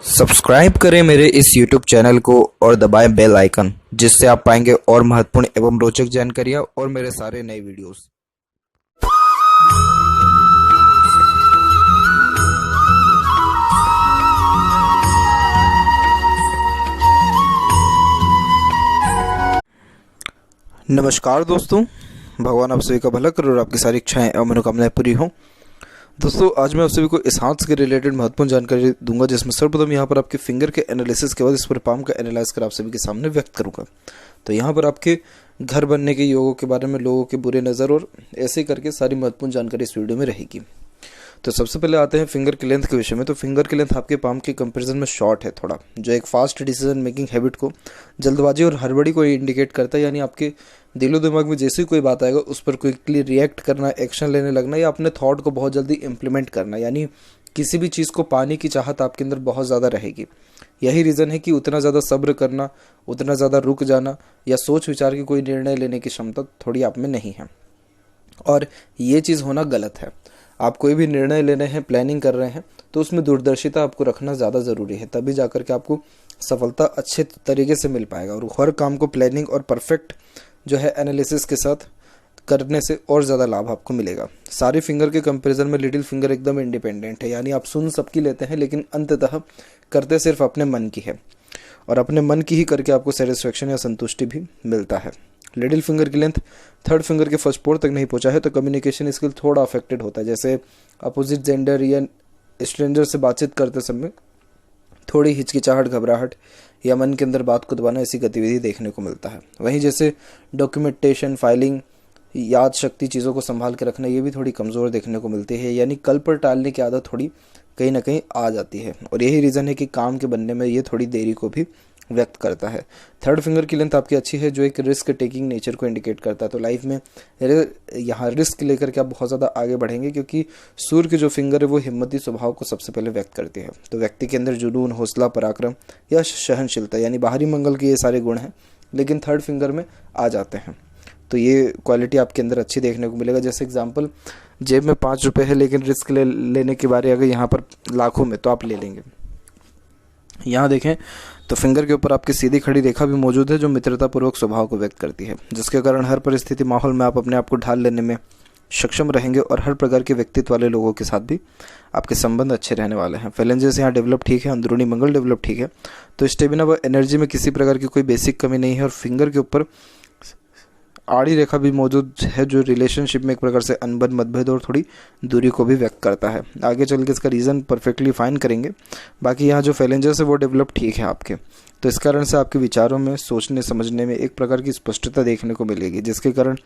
Subscribe करें मेरे इस YouTube चैनल को और दबाएं बेल आइकन, जिससे आप पाएंगे और महत्वपूर्ण एवं रोचक जानकारियां और मेरे सारे नए वीडियोस। नमस्कार दोस्तों, भगवान आप सभी का भला करे और आपकी सारी इच्छाएं और मनोकामनाएं पूरी हों। दोस्तों, आज मैं आप सभी को इस हाथ के रिलेटेड महत्वपूर्ण जानकारी दूंगा, जिसमें सर्वप्रथम यहाँ पर आपके फिंगर के एनालिसिस के बाद इस पर पाम का एनालाइज कर आप सभी के सामने व्यक्त करूंगा। तो यहाँ पर आपके घर बनने के योगों के बारे में, लोगों के बुरे नज़र और ऐसे करके सारी महत्वपूर्ण जानकारी इस वीडियो में रहेगी। तो सबसे पहले आते हैं फिंगर की लेंथ के विषय में। तो फिंगर की लेंथ आपके पाम के कंपैरिजन में शॉर्ट है थोड़ा, जो एक फास्ट डिसीजन मेकिंग हैबिट को, जल्दबाजी और हड़बड़ी को इंडिकेट करता है। यानी आपके दिलो दिमाग में जैसे ही कोई बात आएगा उस पर क्विकली रिएक्ट करना, एक्शन लेने लगना या अपने थॉट को बहुत जल्दी इम्प्लीमेंट करना। यानी किसी भी चीज़ को पाने की चाहत आपके अंदर बहुत ज़्यादा रहेगी। यही रीज़न है कि उतना ज़्यादा सब्र करना, उतना ज़्यादा रुक जाना या सोच विचार के कोई निर्णय लेने की क्षमता थोड़ी आप में नहीं है, और ये चीज़ होना गलत है। आप कोई भी निर्णय लेने हैं, प्लानिंग कर रहे हैं, तो उसमें दूरदर्शिता आपको रखना ज़्यादा ज़रूरी है, तभी जाकर के आपको सफलता अच्छे तरीके से मिल पाएगा। और हर काम को प्लानिंग और परफेक्ट जो है एनालिसिस के साथ करने से और ज़्यादा लाभ आपको मिलेगा। सारे फिंगर के कंपैरिजन में लिटिल फिंगर एकदम इंडिपेंडेंट है। यानी आप सुन सबकी लेते हैं, लेकिन अंततः करते सिर्फ अपने मन की है, और अपने मन की ही करके आपको सेटिस्फेक्शन या संतुष्टि भी मिलता है। लिटिल फिंगर की लेंथ थर्ड फिंगर के फर्स्ट पोर तक नहीं पहुंचा है, तो कम्युनिकेशन स्किल थोड़ा अफेक्टेड होता है। जैसे अपोजिट जेंडर या स्ट्रेंजर से बातचीत करते समय थोड़ी हिचकिचाहट, घबराहट या मन के अंदर बात को दबाना, ऐसी गतिविधि देखने को मिलता है। वहीं जैसे डॉक्यूमेंटेशन, फाइलिंग, याद शक्ति, चीज़ों को संभाल के रखना, ये भी थोड़ी कमज़ोर देखने को मिलती है। यानी कल पर टालने की आदत थोड़ी कहीं ना कहीं आ जाती है, और यही रीज़न है कि काम के बनने में ये थोड़ी देरी को भी व्यक्त करता है। थर्ड फिंगर की लेंथ आपकी अच्छी है, जो एक रिस्क टेकिंग नेचर को इंडिकेट करता है। तो लाइफ में यहाँ रिस्क लेकर के आप बहुत ज़्यादा आगे बढ़ेंगे, क्योंकि सूर्य की जो फिंगर है वो हिम्मती स्वभाव को सबसे पहले व्यक्त करती है। तो व्यक्ति के अंदर जुनून, हौसला, पराक्रम या सहनशीलता, यानी बाहरी मंगल के ये सारे गुण हैं, लेकिन थर्ड फिंगर में आ जाते हैं। तो ये क्वालिटी आपके अंदर अच्छी देखने को मिलेगा। जैसे एग्जांपल, जेब में 5 रुपये है, लेकिन रिस्क लेने की बारी अगर यहाँ पर लाखों में, तो आप ले लेंगे। यहाँ देखें तो फिंगर के ऊपर आपकी सीधी खड़ी रेखा भी मौजूद है, जो मित्रतापूर्वक स्वभाव को व्यक्त करती है, जिसके कारण हर परिस्थिति, माहौल में आप अपने आप को ढाल लेने में सक्षम रहेंगे, और हर प्रकार के व्यक्तित्व वाले लोगों के साथ भी आपके संबंध अच्छे रहने वाले हैं। फैलेंजेस यहाँ डेवलप ठीक है, अंदरूनी मंगल डेवलप ठीक है। तो स्टेमिना व एनर्जी में किसी प्रकार की कोई बेसिक कमी नहीं है, और फिंगर के ऊपर आड़ी रेखा भी मौजूद है, जो रिलेशनशिप में एक प्रकार से अनबन, मतभेद और थोड़ी दूरी को भी व्यक्त करता है। आगे चल के इसका रीज़न परफेक्टली फाइन करेंगे। बाकी यहाँ जो फैलेंजर्स है वो डेवलप ठीक है आपके, तो इस कारण से आपके विचारों में, सोचने समझने में एक प्रकार की स्पष्टता देखने को मिलेगी, जिसके कारण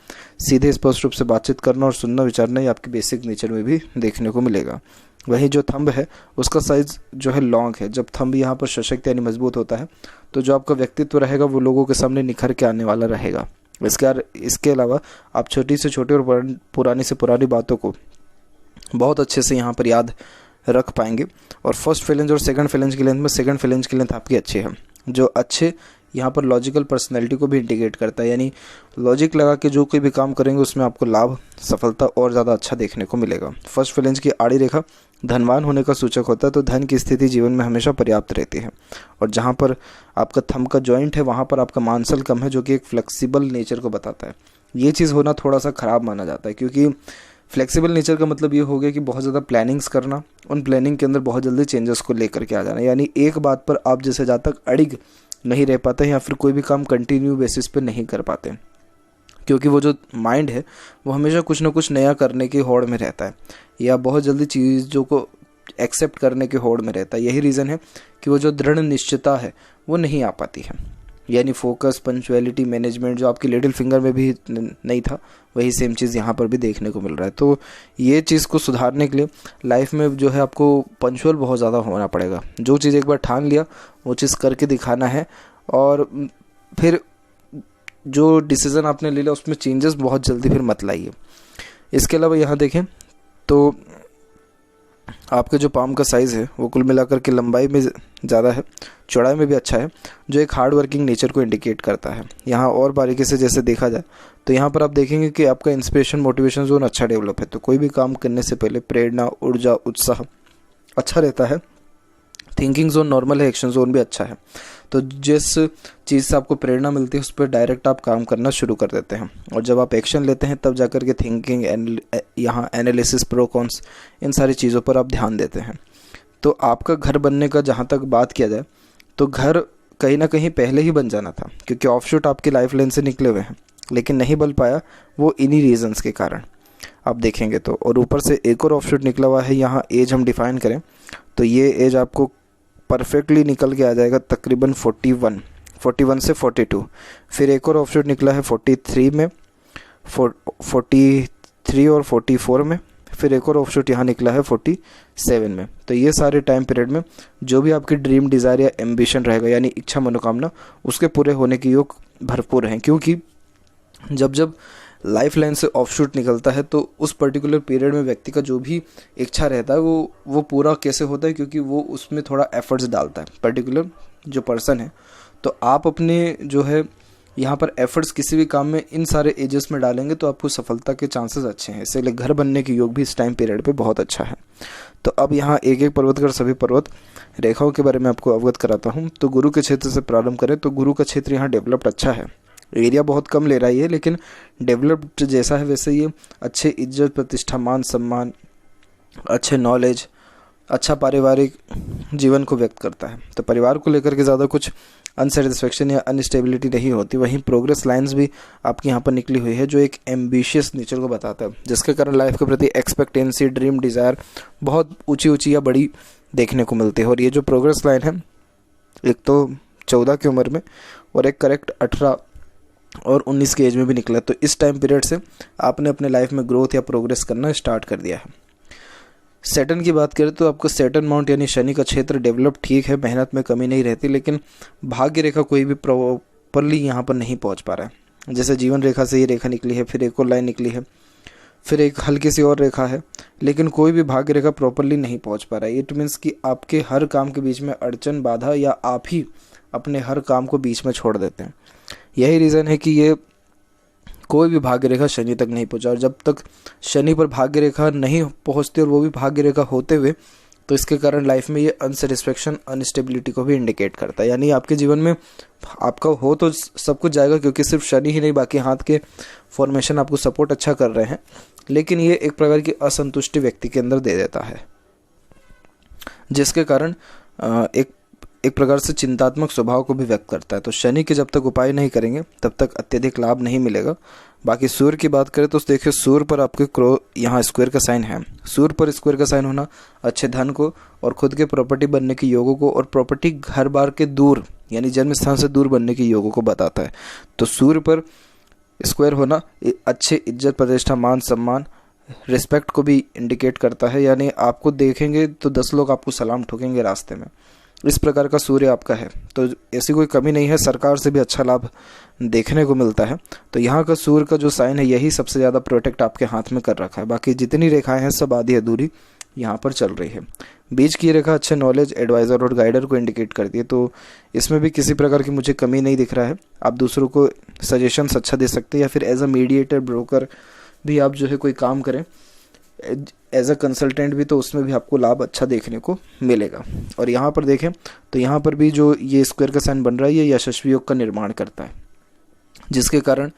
सीधे स्पष्ट रूप से बातचीत करना और सुनना, विचारना ये आपके बेसिक नेचर में भी देखने को मिलेगा। वहीं जो थंब है उसका साइज जो है लॉन्ग है। जब थंब यहाँ पर सशक्त यानी मजबूत होता है, तो जो आपका व्यक्तित्व रहेगा वो लोगों के सामने निखर के आने वाला रहेगा। इसके अलावा आप छोटी से छोटी और पुरानी से पुरानी बातों को बहुत अच्छे से यहाँ पर याद रख पाएंगे। और फर्स्ट फेलेंज और सेकंड फेलेंज की लेंथ में, सेकंड फेलेंज की लेंथ आपकी अच्छी है, जो अच्छे यहाँ पर लॉजिकल पर्सनैलिटी को भी इंडिकेट करता है। यानी लॉजिक लगा के जो कोई भी काम करेंगे उसमें आपको लाभ, सफलता और ज़्यादा अच्छा देखने को मिलेगा। फर्स्ट फेलेंज की आड़ी रेखा धनवान होने का सूचक होता है, तो धन की स्थिति जीवन में हमेशा पर्याप्त रहती है। और जहाँ पर आपका थंब का जॉइंट है वहाँ पर आपका मांसल कम है, जो कि एक फ्लेक्सिबल नेचर को बताता है। ये चीज़ होना थोड़ा सा ख़राब माना जाता है, क्योंकि फ्लेक्सिबल नेचर का मतलब ये हो गया कि बहुत ज़्यादा प्लानिंग्स करना, उन प्लानिंग के अंदर बहुत जल्दी चेंजेस को लेकर के आ जाना। यानी एक बात पर आप जैसे जहाँ तक अड़िग नहीं रह पाते, या फिर कोई भी काम कंटिन्यू बेसिस पे नहीं कर पाते, क्योंकि वो जो माइंड है वो हमेशा कुछ ना कुछ नया करने की होड़ में रहता है, या बहुत जल्दी चीज़ों को एक्सेप्ट करने की होड़ में रहता है। यही रीज़न है कि वो जो दृढ़ निश्चितता है वो नहीं आ पाती है। यानी फोकस, पंक्चुअलिटी, मैनेजमेंट, जो आपकी लिटिल फिंगर में भी नहीं था, वही सेम चीज़ यहाँ पर भी देखने को मिल रहा है। तो ये चीज़ को सुधारने के लिए लाइफ में जो है आपको पंक्चुअल बहुत ज़्यादा होना पड़ेगा। जो चीज़ एक बार ठान लिया वो चीज़ करके दिखाना है, और फिर जो डिसीज़न आपने ले लिया उसमें चेंजेस बहुत जल्दी फिर मत लाइए। इसके अलावा यहाँ देखें तो आपके जो पाम का साइज़ है वो कुल मिलाकर के लंबाई में ज़्यादा है, चौड़ाई में भी अच्छा है, जो एक हार्ड वर्किंग नेचर को इंडिकेट करता है। यहाँ और बारीकी से जैसे देखा जाए तो यहाँ पर आप देखेंगे कि आपका इंस्पिरेशन, मोटिवेशन जोन अच्छा डेवलप है। तो कोई भी काम करने से पहले प्रेरणा, ऊर्जा, उत्साह अच्छा रहता है, थिंकिंग जोन नॉर्मल है, एक्शन जोन भी अच्छा है। तो जिस चीज़ से आपको प्रेरणा मिलती है उस पर डायरेक्ट आप काम करना शुरू कर देते हैं, और जब आप एक्शन लेते हैं तब जाकर के थिंकिंग, यहाँ एनालिसिस, प्रो कॉन्स, इन सारी चीज़ों पर आप ध्यान देते हैं। तो आपका घर बनने का जहाँ तक बात किया जाए तो घर कहीं ना कहीं पहले ही बन जाना था, क्योंकि ऑफशूट आपकी लाइफ लाइन से निकले हुए हैं, लेकिन नहीं बन पाया वो इन्हीं रीजंस के कारण आप देखेंगे तो। और ऊपर से एक और ऑफशूट निकला हुआ है, यहाँ एज हम डिफाइन करें तो ये एज आपको परफेक्टली निकल के आ जाएगा तकरीबन 41 से 42। फिर एक और ऑफशूट निकला है 43 में, 43 और 44 में। फिर एक और ऑफशूट यहाँ निकला है 47 में। तो ये सारे टाइम पीरियड में जो भी आपकी ड्रीम, डिज़ायर या एम्बिशन रहेगा, यानी इच्छा, मनोकामना, उसके पूरे होने की योग भरपूर हैं। क्योंकि जब जब लाइफ लाइन से ऑफशूट निकलता है तो उस पर्टिकुलर पीरियड में व्यक्ति का जो भी इच्छा रहता है वो पूरा कैसे होता है, क्योंकि वो उसमें थोड़ा एफर्ट्स डालता है पर्टिकुलर जो पर्सन है। तो आप अपने जो है यहाँ पर एफर्ट्स किसी भी काम में इन सारे एजेस में डालेंगे तो आपको सफलता के चांसेस अच्छे हैं। इसलिए घर बनने की योग भी इस टाइम पीरियड पे बहुत अच्छा है। तो अब यहाँ एक एक पर्वत कर सभी पर्वत रेखाओं के बारे में आपको अवगत कराता हूँ। तो गुरु के क्षेत्र से प्रारंभ करें तो गुरु का क्षेत्र यहाँ डेवलप्ड अच्छा है, एरिया बहुत कम ले रहा है ये, लेकिन डेवलप्ड जैसा है वैसे ये अच्छे इज्जत, प्रतिष्ठा, मान सम्मान, अच्छे नॉलेज, अच्छा पारिवारिक जीवन को व्यक्त करता है। तो परिवार को लेकर के ज़्यादा कुछ अनसेटिस्फैक्शन या अनस्टेबिलिटी नहीं होती। वहीं प्रोग्रेस लाइंस भी आपकी यहाँ पर निकली हुई है जो एक एम्बिशियस नेचर को बताता है, जिसके कारण लाइफ के प्रति एक्सपेक्टेंसी, ड्रीम, डिज़ायर बहुत ऊंची ऊंची या बड़ी देखने को मिलती है। और ये जो प्रोग्रेस लाइन है, एक तो 14 की उम्र में और एक करेक्ट 18 और 19 की एज में भी निकला। तो इस टाइम पीरियड से आपने अपने लाइफ में ग्रोथ या प्रोग्रेस करना स्टार्ट कर दिया है। सैटर्न की बात करें तो आपको सैटर्न माउंट यानी शनि का क्षेत्र डेवलप ठीक है, मेहनत में कमी नहीं रहती, लेकिन भाग्य रेखा कोई भी प्रॉपरली यहाँ पर नहीं पहुँच पा रहा है। जैसे जीवन रेखा से ये रेखा निकली है, फिर एक और लाइन निकली है, फिर एक हल्की सी और रेखा है, लेकिन कोई भी भाग्य रेखा प्रॉपरली नहीं पहुँच पा रहा है। इट मीन्स कि आपके हर काम के बीच में अड़चन, बाधा, या आप ही अपने हर काम को बीच में छोड़ देते हैं। यही रीज़न है कि ये कोई भी भाग्य रेखा शनि तक नहीं पहुंचा। और जब तक शनि पर भाग्य रेखा नहीं पहुंचती और वो भी भाग्य रेखा होते हुए, तो इसके कारण लाइफ में ये अनसेटिस्फैक्शन, अनस्टेबिलिटी को भी इंडिकेट करता है। यानी आपके जीवन में आपका हो तो सब कुछ जाएगा, क्योंकि सिर्फ शनि ही नहीं बाकी हाथ के फॉर्मेशन आपको सपोर्ट अच्छा कर रहे हैं, लेकिन ये एक प्रकार की असंतुष्टि व्यक्ति के अंदर दे देता है, जिसके कारण एक प्रकार से चिंतात्मक स्वभाव को भी व्यक्त करता है। तो शनि के जब तक उपाय नहीं करेंगे तब तक अत्यधिक लाभ नहीं मिलेगा। बाकी सूर्य की बात करें तो देखिए सूर्य पर आपके यहाँ स्क्वायर का साइन है। सूर्य पर स्क्वायर का साइन होना अच्छे धन को और खुद के प्रॉपर्टी बनने की योगों को और प्रॉपर्टी घर बार के दूर यानी जन्म स्थान से दूर बनने की योगों को बताता है। तो सूर्य पर स्क्वायर होना अच्छे इज्जत, प्रतिष्ठा, मान सम्मान, रिस्पेक्ट को भी इंडिकेट करता है। यानी आपको देखेंगे तो 10 लोग आपको सलाम ठोकेंगे रास्ते में, इस प्रकार का सूर्य आपका है। तो ऐसी कोई कमी नहीं है, सरकार से भी अच्छा लाभ देखने को मिलता है। तो यहाँ का सूर्य का जो साइन है यही सबसे ज़्यादा प्रोटेक्ट आपके हाथ में कर रखा है। बाकी जितनी रेखाएं हैं सब आधी अधूरी यहाँ पर चल रही है। बीच की रेखा अच्छे नॉलेज, एडवाइज़र और गाइडर को इंडिकेट करती है। तो इसमें भी किसी प्रकार की मुझे कमी नहीं दिख रहा है। आप दूसरों को सजेशंस अच्छा दे सकते हैं, या फिर एज अ मीडिएटर, ब्रोकर भी आप जो है कोई काम करें एज अ कंसल्टेंट भी, तो उसमें भी आपको लाभ अच्छा देखने को मिलेगा। और यहाँ पर देखें तो यहाँ पर भी जो ये स्क्वायर का साइन बन रहा है ये यशस्वी योग का निर्माण करता है, जिसके कारण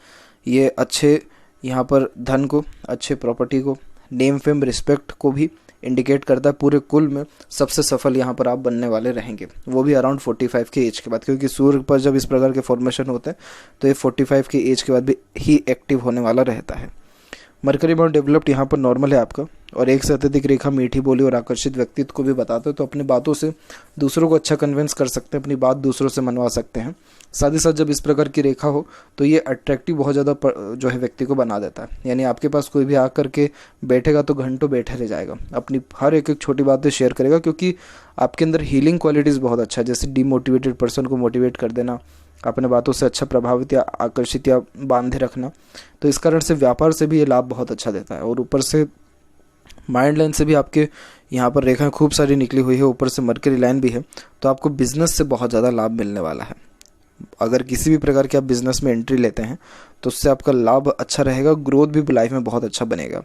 ये अच्छे यहाँ पर धन को, अच्छे प्रॉपर्टी को, नेम, फेम, रिस्पेक्ट को भी इंडिकेट करता है। पूरे कुल में सबसे सफल यहाँ पर आप बनने वाले रहेंगे, वो भी अराउंड 45 के एज के बाद, क्योंकि सूर्य पर जब इस प्रकार के फॉर्मेशन होते हैं तो ये 45 के एज के बाद भी ही एक्टिव होने वाला रहता है। मरकरी माउंट डेवलप्ड यहाँ पर नॉर्मल है आपका, और एक से अत्यधिक रेखा मीठी बोली और आकर्षित व्यक्तित्व को भी बताते हैं। तो अपनी बातों से दूसरों को अच्छा कन्विंस कर सकते हैं, अपनी बात दूसरों से मनवा सकते हैं। साथ ही साथ जब इस प्रकार की रेखा हो तो ये अट्रैक्टिव बहुत ज़्यादा जो है व्यक्ति को बना देता है। यानी आपके पास कोई भी आकर के बैठेगा तो घंटों बैठे रह जाएगा, अपनी हर एक छोटी बातें शेयर करेगा, क्योंकि आपके अंदर हीलिंग क्वालिटीज़ बहुत अच्छा है। जैसे डिमोटिवेटेड पर्सन को मोटिवेट कर देना, अपने बातों से अच्छा प्रभावित या आकर्षित या बांधे रखना। तो इस कारण से व्यापार से भी ये लाभ बहुत अच्छा देता है। और ऊपर से माइंड लाइन से भी आपके यहाँ पर रेखाएं खूब सारी निकली हुई है, ऊपर से मरकरी लाइन भी है, तो आपको बिजनेस से बहुत ज़्यादा लाभ मिलने वाला है। अगर किसी भी प्रकार के आप बिजनेस में एंट्री लेते हैं तो उससे आपका लाभ अच्छा रहेगा, ग्रोथ भी लाइफ में बहुत अच्छा बनेगा।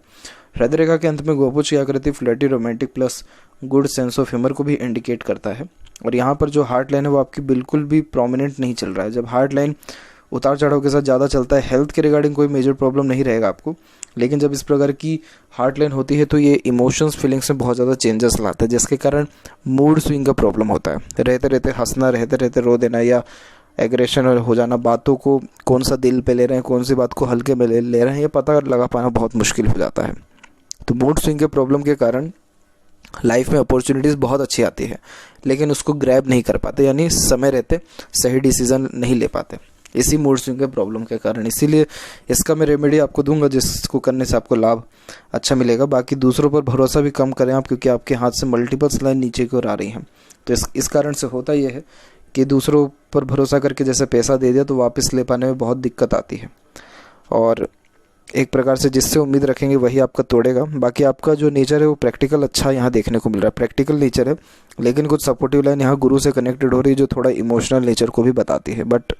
हृदय रेखा के अंत में गोपुज की आकृति flirty, romantic plus good sense of humour को भी इंडिकेट करता है। और यहाँ पर जो हार्ट लाइन है वो आपकी बिल्कुल भी प्रोमिनेंट नहीं चल रहा है। जब हार्ट लाइन उतार चढ़ाव के साथ ज़्यादा चलता है, हेल्थ के रिगार्डिंग कोई मेजर प्रॉब्लम नहीं रहेगा आपको, लेकिन जब इस प्रकार की हार्ट लाइन होती है तो ये इमोशंस फीलिंग्स में बहुत ज़्यादा चेंजेस लाता है, जिसके कारण मूड स्विंग का प्रॉब्लम होता है। रहते रहते हंसना, रहते रहते रो देना या एग्रेशन हो जाना, बातों को कौन सा दिल पे ले रहे हैं, कौन सी बात को हल्के में ले रहे हैं, ये पता लगा पाना बहुत मुश्किल हो जाता है। तो मूड स्विंग के प्रॉब्लम के कारण लाइफ में अपॉर्चुनिटीज़ बहुत अच्छी आती है, लेकिन उसको ग्रैब नहीं कर पाते, यानी समय रहते सही डिसीजन नहीं ले पाते, इसी मूड स्विंग के प्रॉब्लम के कारण। इसीलिए इसका मैं रेमेडी आपको दूंगा जिसको करने से आपको लाभ अच्छा मिलेगा। बाकी दूसरों पर भरोसा भी कम करें आप, क्योंकि आपके हाथ से मल्टीपल लाइन नीचे की ओर आ रही हैं। तो इस कारण से होता यह है कि दूसरों पर भरोसा करके जैसे पैसा दे दिया तो वापस ले पाने में बहुत दिक्कत आती है, और एक प्रकार से जिससे उम्मीद रखेंगे वही आपका तोड़ेगा। बाकी आपका जो नेचर है वो प्रैक्टिकल अच्छा यहाँ देखने को मिल रहा है, प्रैक्टिकल नेचर है, लेकिन कुछ सपोर्टिव लाइन यहाँ गुरु से कनेक्टेड हो रही है जो थोड़ा इमोशनल नेचर को भी बताती है। बट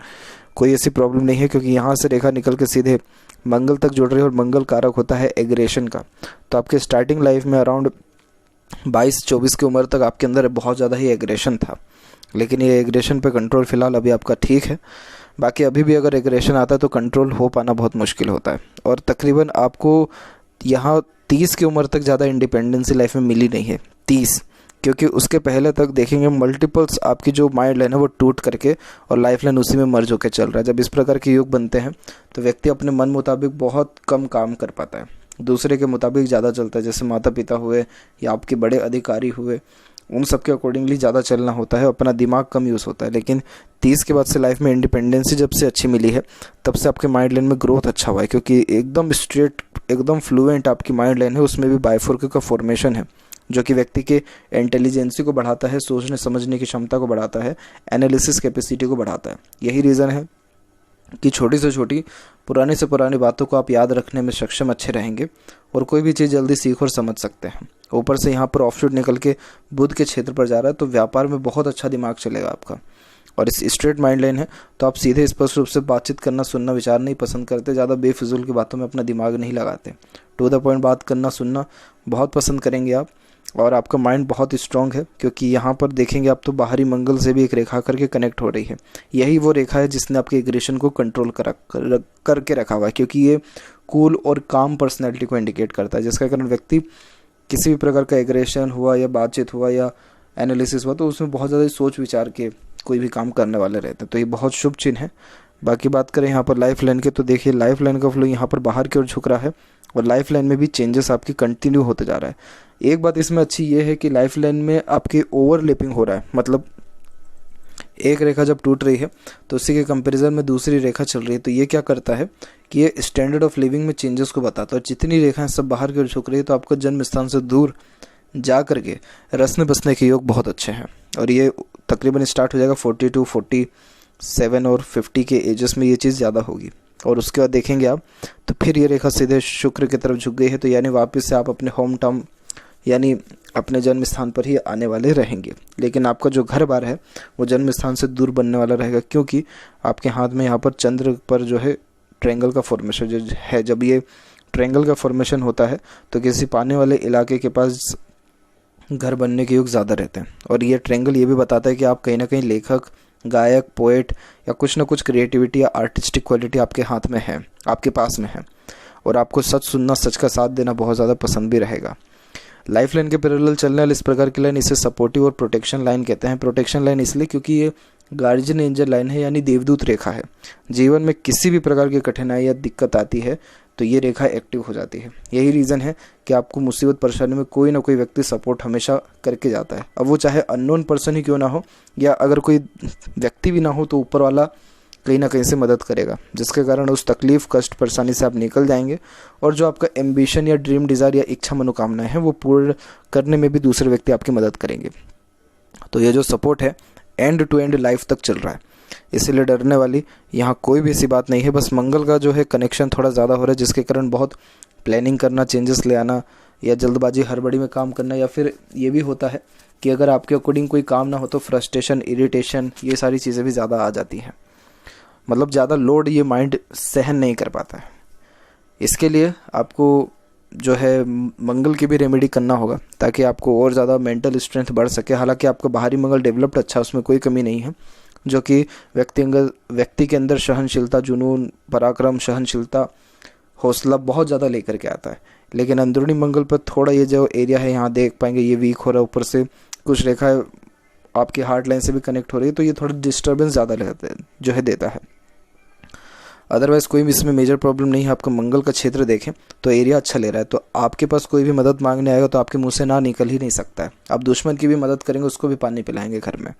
कोई ऐसी प्रॉब्लम नहीं है, क्योंकि यहाँ से रेखा निकल के सीधे मंगल तक जुड़ रही है, और मंगल कारक होता है एग्रेशन का। तो आपके स्टार्टिंग लाइफ में अराउंड 22-24 की उम्र तक आपके अंदर बहुत ज़्यादा ही एग्रेशन था, लेकिन ये एग्रेशन पे कंट्रोल फिलहाल अभी आपका ठीक है। बाकी अभी भी अगर एग्रेशन आता है तो कंट्रोल हो पाना बहुत मुश्किल होता है। और तकरीबन आपको यहाँ 30 की उम्र तक ज़्यादा इंडिपेंडेंसी लाइफ में मिली नहीं है, 30, क्योंकि उसके पहले तक देखेंगे मल्टीपल्स आपकी जो माइंड लाइन है वो टूट करके और लाइफ लाइन उसी में मर्ज होकर चल रहा है। जब इस प्रकार के योग बनते हैं तो व्यक्ति अपने मन मुताबिक बहुत कम काम कर पाता है, दूसरे के मुताबिक ज़्यादा चलता है, जैसे माता पिता हुए या आपके बड़े अधिकारी हुए, उन सब के अकॉर्डिंगली ज़्यादा चलना होता है, अपना दिमाग कम यूज़ होता है। लेकिन 30 के बाद से लाइफ में इंडिपेंडेंसी जब से अच्छी मिली है तब से आपके माइंड लाइन में ग्रोथ अच्छा हुआ है, क्योंकि एकदम स्ट्रेट, एकदम फ्लुएंट आपकी माइंड लाइन है, उसमें भी बाइफोर्क का फॉर्मेशन है जो कि व्यक्ति के इंटेलिजेंसी को बढ़ाता है, सोचने समझने की क्षमता को बढ़ाता है, एनालिसिस कैपेसिटी को बढ़ाता है। यही रीज़न है कि छोटी से छोटी, पुरानी से पुरानी बातों को आप याद रखने में सक्षम अच्छे रहेंगे और कोई भी चीज़ जल्दी सीख और समझ सकते हैं। ऊपर से यहाँ पर ऑफशूट निकल के बुध के क्षेत्र पर जा रहा है, तो व्यापार में बहुत अच्छा दिमाग चलेगा आपका। और इस स्ट्रेट माइंड लाइन है तो आप सीधे स्पष्ट रूप से बातचीत करना, सुनना, विचार नहीं पसंद करते, ज़्यादा बेफिजूल की बातों में अपना दिमाग नहीं लगाते, टू द पॉइंट बात करना, सुनना बहुत पसंद करेंगे आप। और आपका माइंड बहुत स्ट्रांग है, क्योंकि यहाँ पर देखेंगे आप तो बाहरी मंगल से भी एक रेखा करके कनेक्ट हो रही है। यही वो रेखा है जिसने आपके एग्रेशन को कंट्रोल करके रखा हुआ है, क्योंकि ये कूल और काम पर्सनैलिटी को इंडिकेट करता है, जिसका कारण व्यक्ति किसी भी प्रकार का एग्रेशन हुआ या बातचीत हुआ या एनालिसिस हुआ तो उसमें बहुत ज़्यादा सोच विचार के कोई भी काम करने वाले रहते हैं, तो ये बहुत शुभ चिन्ह है। बाकी बात करें यहाँ पर लाइफ लाइन के, तो देखिए लाइफ लाइन का फ्लो यहाँ पर बाहर की ओर झुक रहा है और लाइफ लाइन में भी चेंजेस आपकी कंटिन्यू होते जा रहा है। एक बात इसमें अच्छी ये है कि लाइफ लाइन में आपके ओवरलैपिंग हो रहा है, मतलब एक रेखा जब टूट रही है तो उसी के कंपैरिजन में दूसरी रेखा चल रही है, तो ये क्या करता है कि ये स्टैंडर्ड ऑफ लिविंग में चेंजेस को बताता है। और जितनी रेखाएं सब बाहर की ओर झुक रही है तो आपका जन्म स्थान से दूर जा करके रसने बसने के योग बहुत अच्छे हैं, और ये तकरीबन स्टार्ट हो जाएगा 42, 47 और 50 के एजेस में ये चीज़ ज़्यादा होगी। और उसके बाद देखेंगे आप तो फिर ये रेखा सीधे शुक्र की तरफ झुक गई है, तो यानी वापस से आप अपने होम टाउन यानी अपने जन्म स्थान पर ही आने वाले रहेंगे। लेकिन आपका जो घर बार है वो जन्म स्थान से दूर बनने वाला रहेगा, क्योंकि आपके हाथ में यहाँ पर चंद्र पर जो है ट्रायंगल का फॉर्मेशन जो है, जब ये ट्रायंगल का फॉर्मेशन होता है तो किसी पानी वाले इलाके के पास घर बनने के योग ज़्यादा रहते हैं। और ये ट्रायंगल ये भी बताता है कि आप कहीं ना कहीं लेखक, गायक, पोएट या कुछ ना कुछ क्रिएटिविटी या आर्टिस्टिक क्वालिटी आपके हाथ में है, आपके पास में है, और आपको सच सुनना, सच का साथ देना बहुत ज़्यादा पसंद भी रहेगा। लाइफ लाइन के पैरेलल चलने वाले इस प्रकार की लाइन इसे सपोर्टिव और प्रोटेक्शन लाइन कहते हैं। प्रोटेक्शन लाइन इसलिए क्योंकि ये गार्जियन एंजल लाइन है, यानी देवदूत रेखा है। जीवन में किसी भी प्रकार की कठिनाई या दिक्कत आती है तो ये रेखा एक्टिव हो जाती है। यही रीज़न है कि आपको मुसीबत परेशानी में कोई ना कोई व्यक्ति सपोर्ट हमेशा करके जाता है। अब वो चाहे अननोन पर्सन ही क्यों ना हो, या अगर कोई व्यक्ति भी ना हो, तो ऊपर वाला कहीं ना कहीं से मदद करेगा, जिसके कारण उस तकलीफ, कष्ट, परेशानी से आप निकल जाएंगे। और जो आपका एम्बिशन या ड्रीम, डिज़ायर या इच्छा, मनोकामनाएं हैं वो पूर्ण करने में भी दूसरे व्यक्ति आपकी मदद करेंगे। तो ये जो सपोर्ट है एंड टू एंड लाइफ तक चल रहा है, इसीलिए डरने वाली यहाँ कोई भी ऐसी बात नहीं है। बस मंगल का जो है कनेक्शन थोड़ा ज़्यादा हो रहा है, जिसके कारण बहुत प्लानिंग करना, चेंजेस ले आना या जल्दबाजी, हड़बड़ी में काम करना, या फिर ये भी होता है कि अगर आपके अकॉर्डिंग कोई काम ना हो तो फ्रस्ट्रेशन, इरिटेशन, ये सारी चीज़ें भी ज़्यादा आ जाती हैं। मतलब ज़्यादा लोड ये माइंड सहन नहीं कर पाता है। इसके लिए आपको जो है मंगल की भी रेमेडी करना होगा ताकि आपको और ज़्यादा मेंटल स्ट्रेंथ बढ़ सके। हालांकि आपका बाहरी मंगल डेवलप्ड अच्छा, उसमें कोई कमी नहीं है, जो कि व्यक्ति के अंदर सहनशीलता, जुनून, पराक्रम, सहनशीलता, हौसला बहुत ज़्यादा लेकर के आता है। लेकिन अंदरूनी मंगल पर थोड़ा ये जो एरिया है यहाँ देख पाएंगे ये वीक हो रहा है, ऊपर से कुछ रेखा आपकी हार्ट लाइन से भी कनेक्ट हो रही है, तो ये थोड़ा डिस्टर्बेंस ज़्यादा जो है देता है। अदरवाइज़ कोई भी इसमें मेजर प्रॉब्लम नहीं है। आपका मंगल का क्षेत्र देखें तो एरिया अच्छा ले रहा है, तो आपके पास कोई भी मदद मांगने आएगा तो आपके मुंह से ना निकल ही नहीं सकता है। आप दुश्मन की भी मदद करेंगे, उसको भी पानी पिलाएंगे घर में।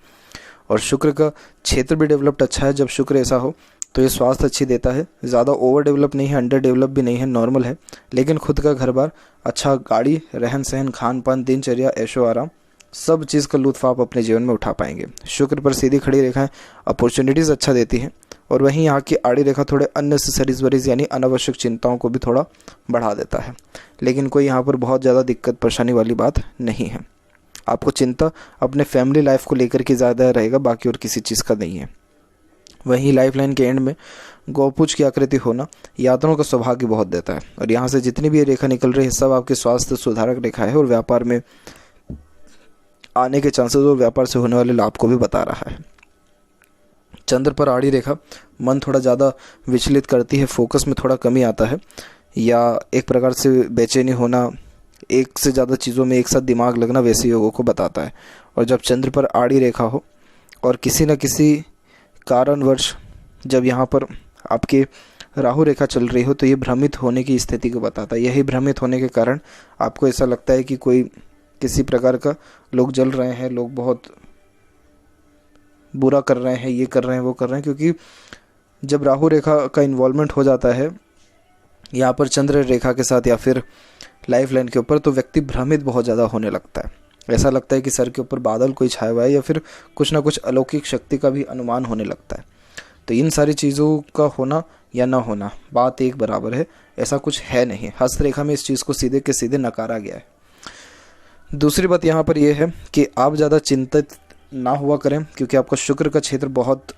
और शुक्र का क्षेत्र भी डेवलप्ड अच्छा है। जब शुक्र ऐसा हो तो ये स्वास्थ्य अच्छी देता है, ज़्यादा ओवर डेवलप नहीं है, अंडर डेवलप भी नहीं है, नॉर्मल है। लेकिन खुद का घर बार अच्छा, गाड़ी, रहन सहन, खान पान, दिनचर्या, ऐशो आराम, सब चीज़ का लुत्फ़ आप अपने जीवन में उठा पाएंगे। शुक्र पर सीधी खड़ी रेखाएं अपॉर्चुनिटीज़ अच्छा देती हैं, और वहीं यहाँ की आड़ी रेखा थोड़े अननेसेसरीज वरीज यानी अनावश्यक चिंताओं को भी थोड़ा बढ़ा देता है। लेकिन कोई यहाँ पर बहुत ज़्यादा दिक्कत परेशानी वाली बात नहीं है। आपको चिंता अपने फैमिली लाइफ को लेकर के ज़्यादा रहेगा, बाकी और किसी चीज़ का नहीं है। वहीं लाइफ लाइन के एंड में गौपूछ की आकृति होना यात्राओं का सौभाग्य बहुत देता है, और यहाँ से जितनी भी ये रेखा निकल रही है सब आपके स्वास्थ्य सुधारक रेखा है, और व्यापार में आने के चांसेस और व्यापार से होने वाले लाभ को भी बता रहा है। चंद्र पर आड़ी रेखा मन थोड़ा ज़्यादा विचलित करती है, फोकस में थोड़ा कमी आता है, या एक प्रकार से बेचैनी होना, एक से ज़्यादा चीज़ों में एक साथ दिमाग लगना, वैसे योगों को बताता है। और जब चंद्र पर आड़ी रेखा हो और किसी न किसी कारणवश जब यहाँ पर आपके राहु रेखा चल रही हो तो ये भ्रमित होने की स्थिति को बताता है। यही भ्रमित होने के कारण आपको ऐसा लगता है कि कोई किसी प्रकार का लोग जल रहे हैं, लोग बहुत बुरा कर रहे हैं, ये कर रहे हैं, वो कर रहे हैं, क्योंकि जब राहु रेखा का इन्वॉल्वमेंट हो जाता है यहाँ पर चंद्र रेखा के साथ या फिर लाइफ लाइन के ऊपर, तो व्यक्ति भ्रमित बहुत ज़्यादा होने लगता है। ऐसा लगता है कि सर के ऊपर बादल कोई छाया हुआ है, या फिर कुछ ना कुछ अलौकिक शक्ति का भी अनुमान होने लगता है। तो इन सारी चीज़ों का होना या ना होना बात एक बराबर है, ऐसा कुछ है नहीं। हस्तरेखा में इस चीज़ को सीधे के सीधे नकारा गया है। दूसरी बात यहाँ पर यह है कि आप ज़्यादा चिंतित ना हुआ करें, क्योंकि आपका शुक्र का क्षेत्र बहुत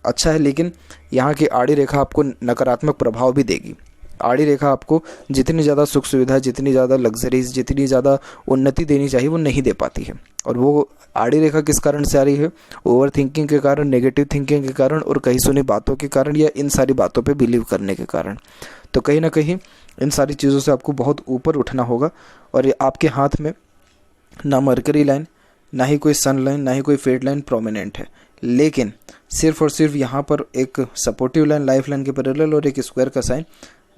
अच्छा है, लेकिन यहाँ की आड़ी रेखा आपको नकारात्मक प्रभाव भी देगी। आड़ी रेखा आपको जितनी ज़्यादा सुख सुविधा, जितनी ज़्यादा लग्जरीज, जितनी ज़्यादा उन्नति देनी चाहिए वो नहीं दे पाती है। और वो आड़ी रेखा किस कारण से आ रही है? ओवर थिंकिंग के कारण, नेगेटिव थिंकिंग के कारण, और कहीं सुनी बातों के कारण, या इन सारी बातों पे बिलीव करने के कारण। तो कहीं ना कहीं इन सारी चीज़ों से आपको बहुत ऊपर उठना होगा। और ये आपके हाथ में ना मरकरी लाइन, ना ही कोई सन लाइन, ना ही कोई फेट लाइन प्रोमिनेंट है, लेकिन सिर्फ और सिर्फ यहाँ पर एक सपोर्टिव लाइन लाइफ लाइन के पैरेलल और एक स्क्वायर का साइन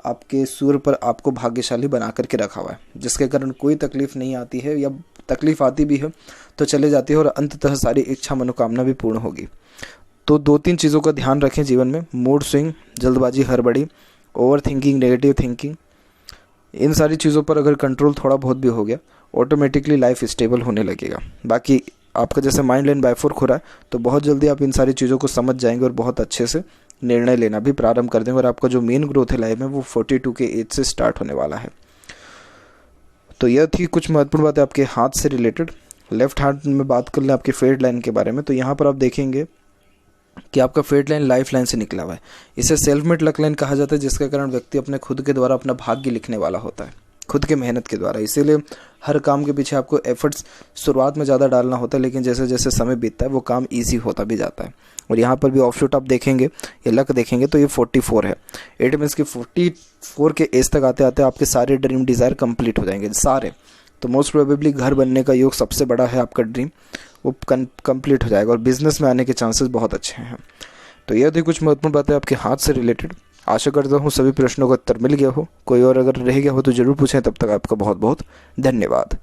आपके सूर्य पर आपको भाग्यशाली बना करके रखा हुआ है, जिसके कारण कोई तकलीफ नहीं आती है, या तकलीफ आती भी है तो चले जाती है, और अंततः सारी इच्छा मनोकामना भी पूर्ण होगी। तो 2-3 चीज़ों का ध्यान रखें जीवन में: मूड स्विंग, जल्दबाजी, हड़बड़ी, ओवर थिंकिंग, नेगेटिव थिंकिंग। इन सारी चीज़ों पर अगर कंट्रोल थोड़ा बहुत भी हो गया, ऑटोमेटिकली लाइफ स्टेबल होने लगेगा। बाकी आपका जैसे माइंड लाइन बायफोर्क हो रहा है, तो बहुत जल्दी आप इन सारी चीज़ों को समझ जाएंगे और बहुत अच्छे से निर्णय लेना भी प्रारंभ कर देंगे, और आपका जो मेन ग्रोथ है लाइफ में वो 42 के एज से स्टार्ट होने वाला है। तो यह थी कुछ महत्वपूर्ण बातें आपके हाथ से रिलेटेड। लेफ्ट हैंड में बात कर लें आपके फेट लाइन के बारे में, तो यहाँ पर आप देखेंगे कि आपका फेट लाइन लाइफ लाइन से निकला हुआ है। इसे सेल्फ मेड लक लाइन कहा जाता है, जिसके कारण व्यक्ति अपने खुद के द्वारा अपना भाग्य लिखने वाला होता है, खुद के मेहनत के द्वारा। इसीलिए हर काम के पीछे आपको एफर्ट्स शुरुआत में ज़्यादा डालना होता है, लेकिन जैसे जैसे समय बीतता है वो काम ईजी होता भी जाता है। और यहाँ पर भी ऑफशूट आप देखेंगे, ये लक देखेंगे तो ये 44 है। इट मीन्स कि 44 के एज तक आते आते आपके सारे ड्रीम डिज़ायर कंप्लीट हो जाएंगे, सारे। तो मोस्ट प्रोबेबली घर बनने का योग सबसे बड़ा है आपका ड्रीम, वो कंप्लीट हो जाएगा, और बिजनेस में आने के चांसेस बहुत अच्छे हैं। तो यह थी कुछ महत्वपूर्ण बातें आपके हाथ से रिलेटेड। आशा करता हूँ सभी प्रश्नों का उत्तर मिल गया हो। कोई और अगर रह गया हो तो ज़रूर पूछें। तब तक आपका बहुत बहुत धन्यवाद।